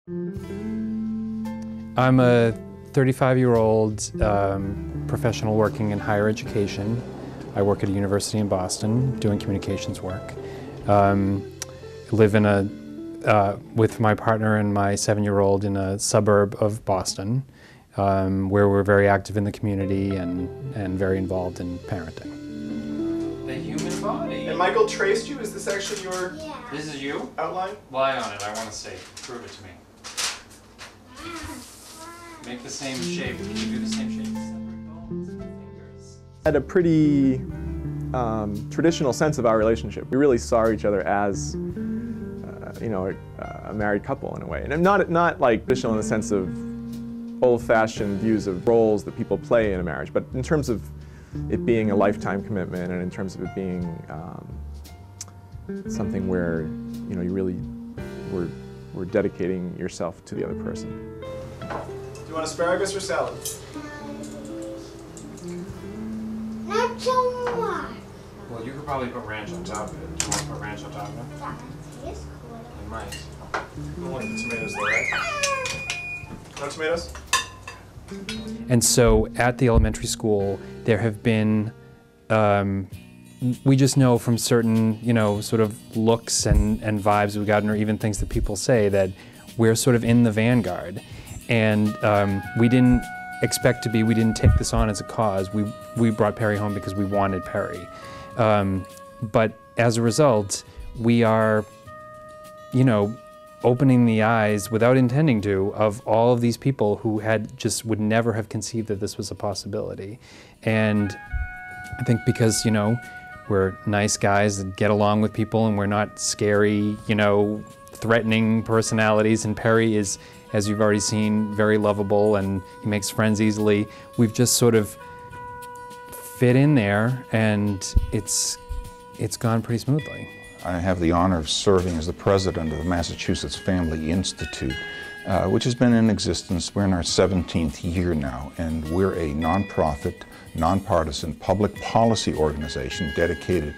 I'm a 35-year-old professional working in higher education. I work at a university in Boston doing communications work. I live with my partner and my 7-year-old in a suburb of Boston, where we're very active in the community and very involved in parenting. The human body. And Michael traced you? Is this actually your This is you? outline? Lie on it, I want to see. Prove it to me. Make the same shape. Can you do the same shape? Separate bones and fingers. Had a pretty traditional sense of our relationship. We really saw each other as, you know, a married couple in a way. And not like traditional in the sense of old-fashioned views of roles that people play in a marriage, but in terms of it being a lifetime commitment and in terms of it being something where, you know, you really were dedicating yourself to the other person. Do you want asparagus or salad? Not so much. Well, you could probably put ranch on top of it. Do you want to put ranch on top of it? That tastes good. You might. You don't like the tomatoes though, right? No tomatoes? And so at the elementary school, there have been, we just know from certain, you know, sort of looks and vibes we've gotten, or even things that people say, that we're sort of in the vanguard. And we didn't expect to be, we didn't take this on as a cause. We brought Perry home because we wanted Perry. But as a result, we are, you know, opening the eyes, without intending to, of all of these people who would never have conceived that this was a possibility. And I think because, you know, we're nice guys that get along with people and we're not scary, you know, threatening personalities, and Perry is, as you've already seen, very lovable and he makes friends easily. We've just sort of fit in there, and it's gone pretty smoothly. I have the honor of serving as the president of the Massachusetts Family Institute, which has been in existence. We're in our 17th year now, and we're a nonprofit, nonpartisan public policy organization dedicated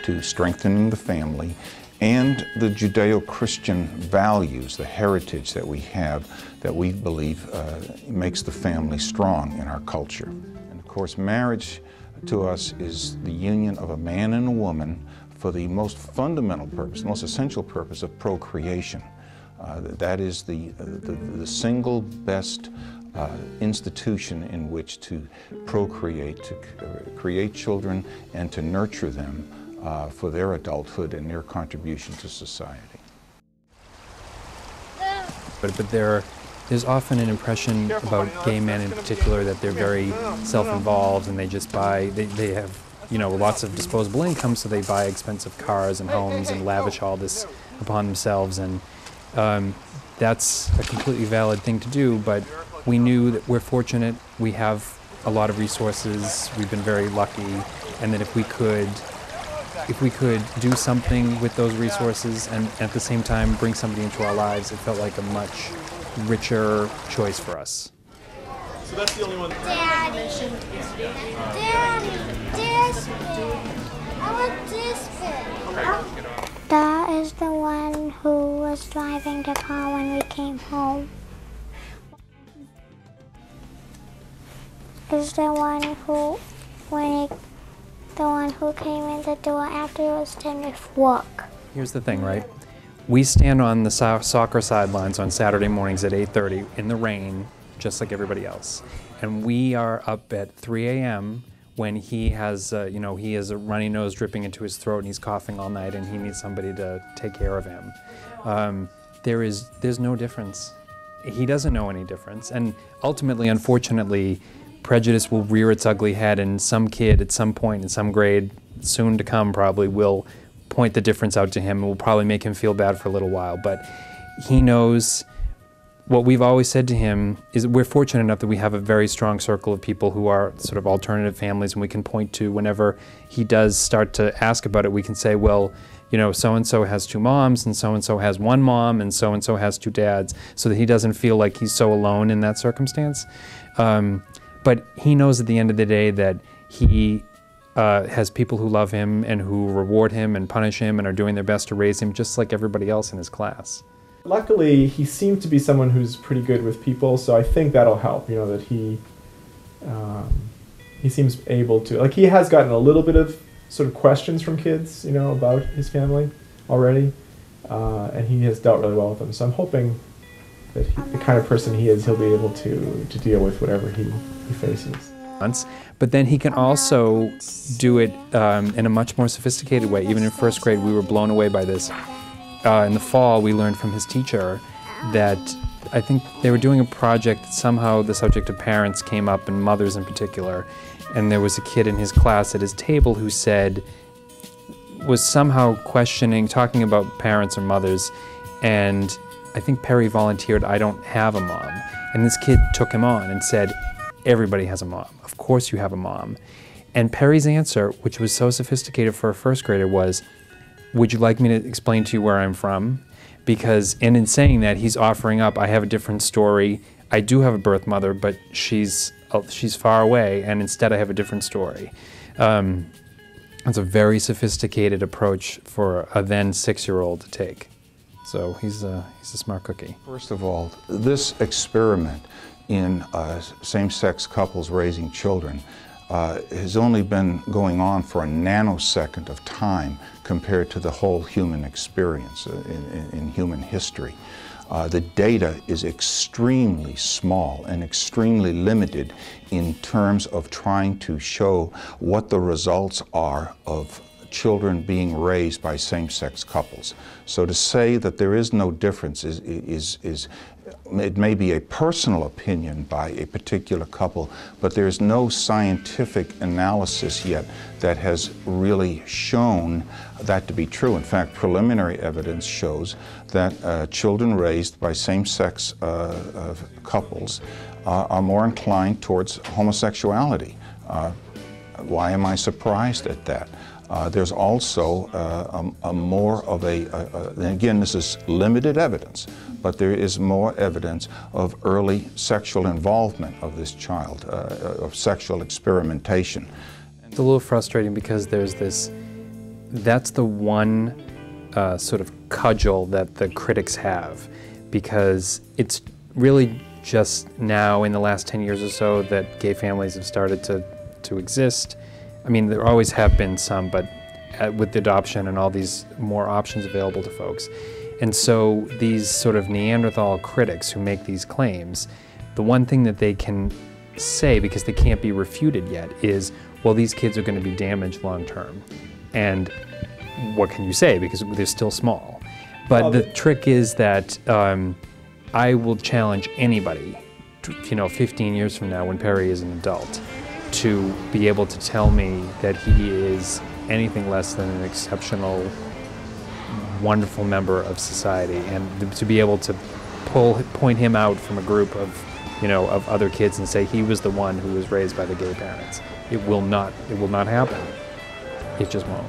to strengthening the family and the Judeo-Christian values, the heritage that we have, that we believe makes the family strong in our culture. And of course, marriage to us is the union of a man and a woman for the most fundamental purpose, the most essential purpose of procreation. That is the single best institution in which to procreate, to create children and to nurture them for their adulthood and their contribution to society. But there's often an impression about gay men in particular that they're very self-involved and they just buy, they have, you know, lots of disposable income, so they buy expensive cars and homes and lavish all this upon themselves, and that's a completely valid thing to do, but we knew that we're fortunate, we have a lot of resources, we've been very lucky, and that if we could do something with those resources and at the same time bring somebody into our lives, it felt like a much richer choice for us. So that's the only one. Daddy, this bit. I want this bit. That is the one who was driving the car when we came home. Is the one who, the one who came in the door after it was done with work. Here's the thing, right? We stand on the soccer sidelines on Saturday mornings at 8:30 in the rain, just like everybody else. And we are up at 3 a.m. when he has, you know, he has a runny nose dripping into his throat and he's coughing all night and he needs somebody to take care of him. There's no difference. He doesn't know any difference. And ultimately, unfortunately, prejudice will rear its ugly head, and some kid at some point in some grade, soon to come probably, will point the difference out to him and will probably make him feel bad for a little while. But he knows. What we've always said to him is we're fortunate enough that we have a very strong circle of people who are sort of alternative families, and we can point to whenever he does start to ask about it, we can say, well, you know, so-and-so has 2 moms, and so-and-so has 1 mom, and so-and-so has 2 dads, so that he doesn't feel like he's so alone in that circumstance. But he knows at the end of the day that he has people who love him and who reward him and punish him and are doing their best to raise him just like everybody else in his class. Luckily, he seemed to be someone who's pretty good with people, so I think that'll help, you know, that he seems able to, like, he has gotten a little bit of sort of questions from kids, you know, about his family already, and he has dealt really well with them, so I'm hoping that the kind of person he is, he'll be able to deal with whatever he faces. But then he can also do it in a much more sophisticated way. Even in first grade, we were blown away by this. In the fall, we learned from his teacher that I think they were doing a project, somehow the subject of parents came up, and mothers in particular, and there was a kid in his class at his table who was somehow questioning, talking about parents or mothers, and I think Perry volunteered, "I don't have a mom." And this kid took him on and said, "Everybody has a mom. Of course you have a mom." And Perry's answer, which was so sophisticated for a first grader, was, "Would you like me to explain to you where I'm from?" Because, and in saying that, he's offering up, I have a different story. I do have a birth mother, but she's far away, and instead I have a different story. It's a very sophisticated approach for a then 6-year-old to take. So he's a smart cookie. First of all, this experiment in same-sex couples raising children has only been going on for a nanosecond of time compared to the whole human experience in human history. The data is extremely small and extremely limited in terms of trying to show what the results are of children being raised by same-sex couples. So to say that there is no difference it may be a personal opinion by a particular couple, but there's no scientific analysis yet that has really shown that to be true. In fact, preliminary evidence shows that children raised by same-sex couples are more inclined towards homosexuality. Why am I surprised at that? There's also more of and again, this is limited evidence, but there is more evidence of early sexual involvement of this child, of sexual experimentation. It's a little frustrating because there's that's the one sort of cudgel that the critics have, because it's really just now in the last 10 years or so that gay families have started to exist. I mean, there always have been some, but with adoption and all these more options available to folks. And so these sort of Neanderthal critics who make these claims, the one thing that they can say, because they can't be refuted yet, is, well, these kids are going to be damaged long term. And what can you say? Because they're still small. But the trick is that I will challenge anybody, 15 years from now when Perry is an adult, to be able to tell me that he is anything less than an exceptional, wonderful member of society, and to be able to point him out from a group of, of other kids and say he was the one who was raised by the gay parents. It will not happen. It just won't.